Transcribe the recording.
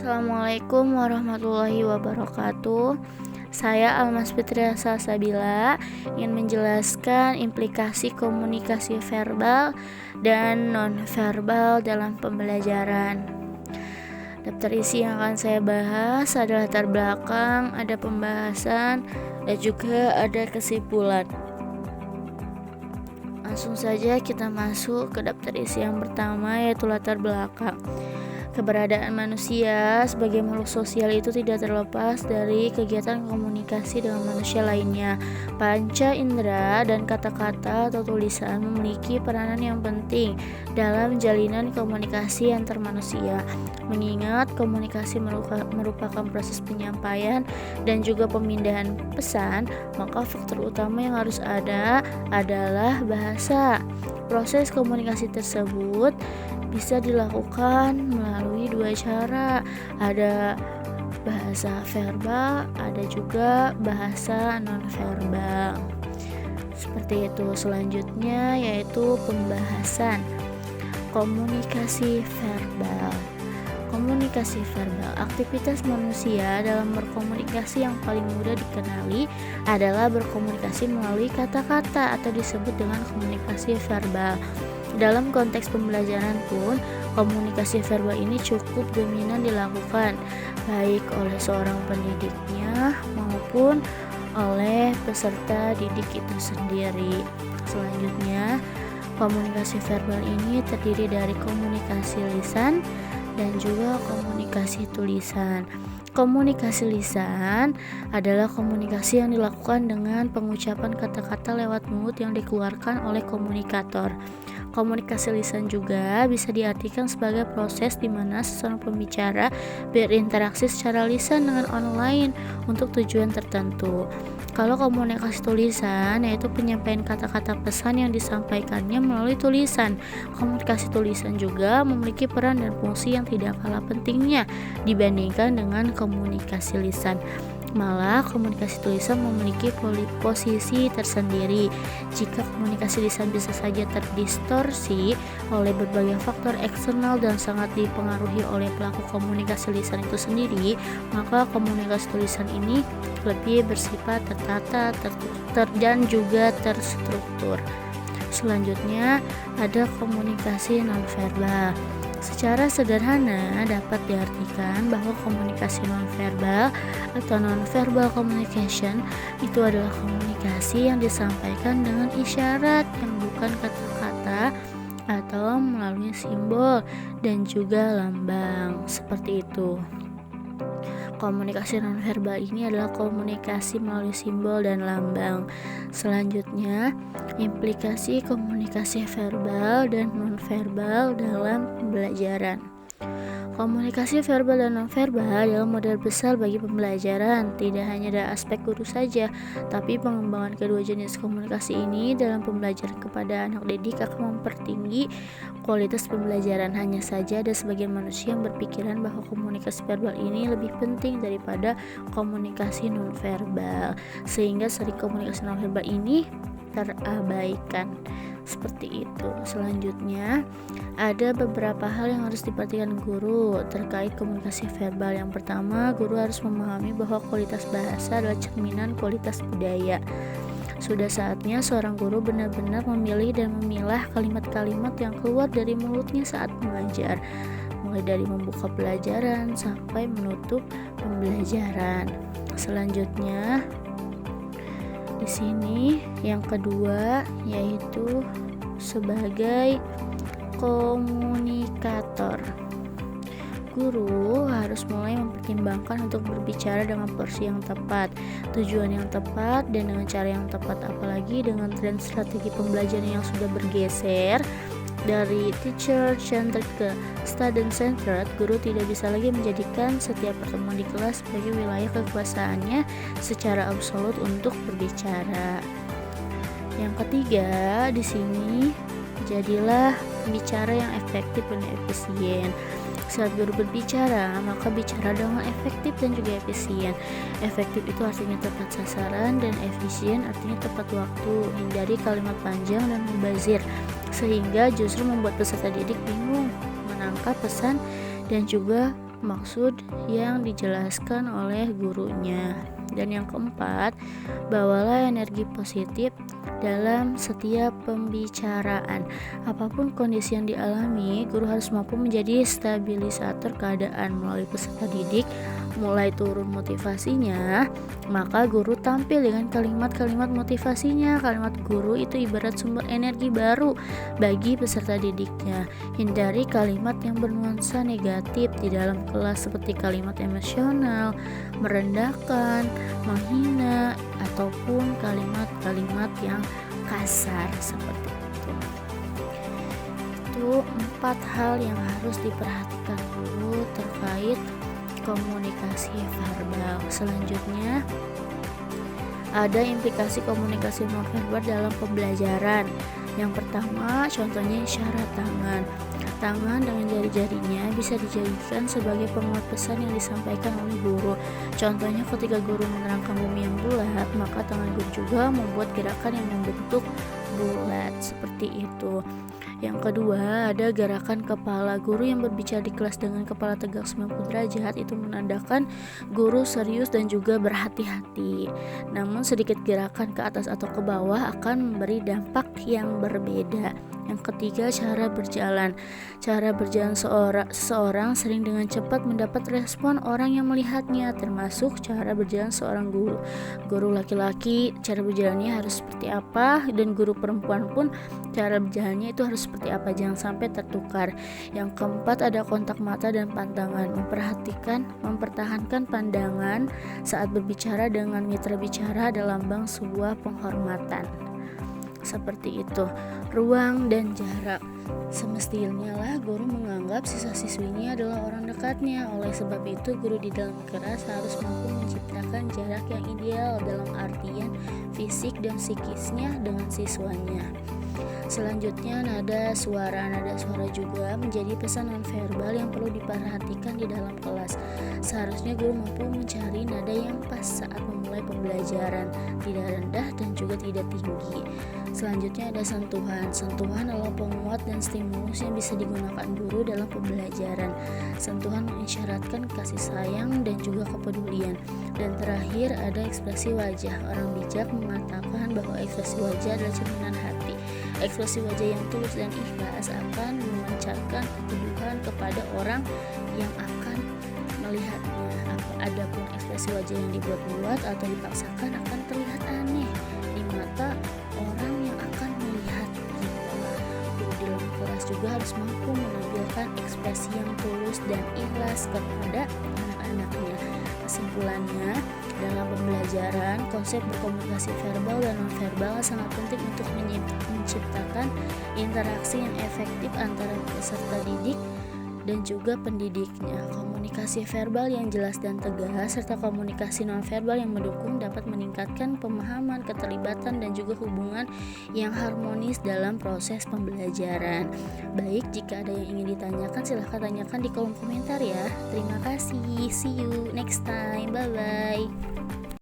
Assalamualaikum warahmatullahi wabarakatuh. Saya Almas Fitria Salsabila ingin menjelaskan implikasi komunikasi verbal dan non-verbal dalam pembelajaran. Daftar isi yang akan saya bahas adalah latar belakang, ada pembahasan, dan juga ada kesimpulan. Langsung saja kita masuk ke daftar isi yang pertama, yaitu latar belakang. Keberadaan manusia sebagai makhluk sosial itu tidak terlepas dari kegiatan komunikasi dengan manusia lainnya. Panca indera dan kata-kata atau tulisan memiliki peranan yang penting dalam jalinan komunikasi antar manusia. Mengingat komunikasi merupakan proses penyampaian dan juga pemindahan pesan, maka faktor utama yang harus ada adalah bahasa. Proses komunikasi tersebut bisa dilakukan melalui dua cara, ada bahasa verbal, ada juga bahasa non-verbal. Seperti itu. Selanjutnya yaitu pembahasan komunikasi verbal. Komunikasi verbal, aktivitas manusia dalam berkomunikasi yang paling mudah dikenali adalah berkomunikasi melalui kata-kata atau disebut dengan komunikasi verbal. Dalam konteks pembelajaran pun, komunikasi verbal ini cukup dominan dilakukan, baik oleh seorang pendidiknya maupun oleh peserta didik itu sendiri. Selanjutnya, komunikasi verbal ini terdiri dari komunikasi lisan dan juga komunikasi tulisan. Komunikasi lisan adalah komunikasi yang dilakukan dengan pengucapan kata-kata lewat mulut yang dikeluarkan oleh komunikator. Komunikasi lisan juga bisa diartikan sebagai proses di mana seseorang pembicara berinteraksi secara lisan dengan orang lain untuk tujuan tertentu. Kalau komunikasi tulisan, yaitu penyampaian kata-kata pesan yang disampaikannya melalui tulisan. Komunikasi tulisan juga memiliki peran dan fungsi yang tidak kalah pentingnya dibandingkan dengan komunikasi lisan. Malah komunikasi tulisan memiliki posisi tersendiri. Jika komunikasi lisan bisa saja terdistorsi oleh berbagai faktor eksternal dan sangat dipengaruhi oleh pelaku komunikasi lisan itu sendiri, maka komunikasi tulisan ini lebih bersifat tertata, dan juga terstruktur. Selanjutnya ada komunikasi nonverbal. Secara sederhana dapat diartikan bahwa komunikasi nonverbal atau nonverbal communication itu adalah komunikasi yang disampaikan dengan isyarat yang bukan kata-kata atau melalui simbol dan juga lambang. Seperti itu. Komunikasi nonverbal ini adalah komunikasi melalui simbol dan lambang. Selanjutnya, implikasi komunikasi verbal dan nonverbal dalam pembelajaran. Komunikasi verbal dan nonverbal adalah modal besar bagi pembelajaran. Tidak hanya dari aspek guru saja, tapi pengembangan kedua jenis komunikasi ini dalam pembelajaran kepada anak didik akan mempertinggi kualitas pembelajaran. Hanya saja ada sebagian manusia yang berpikiran bahwa komunikasi verbal ini lebih penting daripada komunikasi nonverbal, sehingga sering komunikasi nonverbal ini terabaikan. Seperti itu. Selanjutnya ada beberapa hal yang harus diperhatikan guru terkait komunikasi verbal. Yang pertama, guru harus memahami bahwa kualitas bahasa adalah cerminan kualitas budaya. Sudah saatnya seorang guru benar-benar memilih dan memilah kalimat-kalimat yang keluar dari mulutnya saat mengajar, mulai dari membuka pelajaran sampai menutup pembelajaran. Selanjutnya di sini yang kedua yaitu sebagai komunikator. Guru harus mulai mempertimbangkan untuk berbicara dengan porsi yang tepat, tujuan yang tepat, dan dengan cara yang tepat. Apalagi dengan tren strategi pembelajaran yang sudah bergeser dari teacher-centered ke student-centered, guru tidak bisa lagi menjadikan setiap pertemuan di kelas sebagai wilayah kekuasaannya secara absolut untuk berbicara. Yang ketiga, di sini jadilah pembicara yang efektif dan efisien. Saat guru berbicara, maka bicara dengan efektif dan juga efisien. Efektif itu artinya tepat sasaran, dan efisien artinya tepat waktu. Hindari kalimat panjang dan mubazir, sehingga justru membuat peserta didik bingung menangkap pesan dan juga maksud yang dijelaskan oleh gurunya. Dan yang keempat, bawalah energi positif dalam setiap pembicaraan. Apapun kondisi yang dialami, guru harus mampu menjadi stabilisator keadaan melalui peserta didik. Mulai turun motivasinya, maka guru tampil dengan kalimat-kalimat motivasinya. Kalimat guru itu ibarat sumber energi baru bagi peserta didiknya. Hindari kalimat yang bernuansa negatif di dalam kelas seperti kalimat emosional, merendahkan, menghina, ataupun kalimat-kalimat yang kasar seperti itu. Itu 4 hal yang harus diperhatikan dulu terkait komunikasi verbal. Selanjutnya ada implikasi komunikasi nonverbal dalam pembelajaran. Yang pertama, contohnya isyarat tangan. Tangan dengan jari-jarinya bisa dijadikan sebagai penguat pesan yang disampaikan oleh guru. Contohnya ketika guru menerangkan bumi yang bulat, maka tangan guru juga membuat gerakan yang membentuk bulat seperti itu. Yang kedua, ada gerakan kepala. Guru yang berbicara di kelas dengan kepala tegak 90 derajat itu menandakan guru serius dan juga berhati-hati. Namun sedikit gerakan ke atas atau ke bawah akan memberi dampak yang berbeda. Yang ketiga, cara berjalan. Cara berjalan seseorang sering dengan cepat mendapat respon orang yang melihatnya, termasuk cara berjalan seorang guru. Guru laki-laki cara berjalannya harus seperti apa, dan guru perempuan pun cara berjalannya itu harus seperti apa, jangan sampai tertukar. Yang keempat, ada kontak mata dan pandangan. Mempertahankan pandangan saat berbicara dengan mitra bicara adalah lambang sebuah penghormatan. Seperti itu. Ruang dan jarak. Semestinya lah guru menganggap siswa-siswinya adalah orang dekatnya. Oleh sebab itu, guru di dalam kelas harus mampu menciptakan jarak yang ideal dalam artian fisik dan psikisnya dengan siswanya. Selanjutnya, nada suara. Nada suara juga menjadi pesan nonverbal yang perlu diperhatikan di dalam kelas. Seharusnya guru mampu mencari nada yang pas saat memulai pembelajaran, tidak rendah dan juga tidak tinggi. Selanjutnya ada sentuhan. Sentuhan adalah penguat dan stimulus yang bisa digunakan guru dalam pembelajaran. Sentuhan mengisyaratkan kasih sayang dan juga kepedulian. Dan terakhir ada ekspresi wajah. Orang bijak mengatakan bahwa ekspresi wajah adalah cerminan hati. Ekspresi wajah yang tulus dan ikhlas akan memancarkan kepedulian kepada orang yang akan melihatnya. Adapun ekspresi wajah yang dibuat-buat atau dipaksakan akan terlihat aneh di mata orang yang akan melihat kita. Guru di dalam kelas juga harus mampu menampilkan ekspresi yang tulus dan ikhlas kepada anak-anaknya. Kesimpulannya, dalam pembelajaran, konsep berkomunikasi verbal dan nonverbal sangat penting untuk menciptakan interaksi yang efektif antara peserta didik dan juga pendidiknya. Komunikasi verbal yang jelas dan tegas serta komunikasi nonverbal yang mendukung dapat meningkatkan pemahaman, keterlibatan dan juga hubungan yang harmonis dalam proses pembelajaran. Baik, jika ada yang ingin ditanyakan silahkan tanyakan di kolom komentar ya. Terima kasih. See you next time. Bye bye.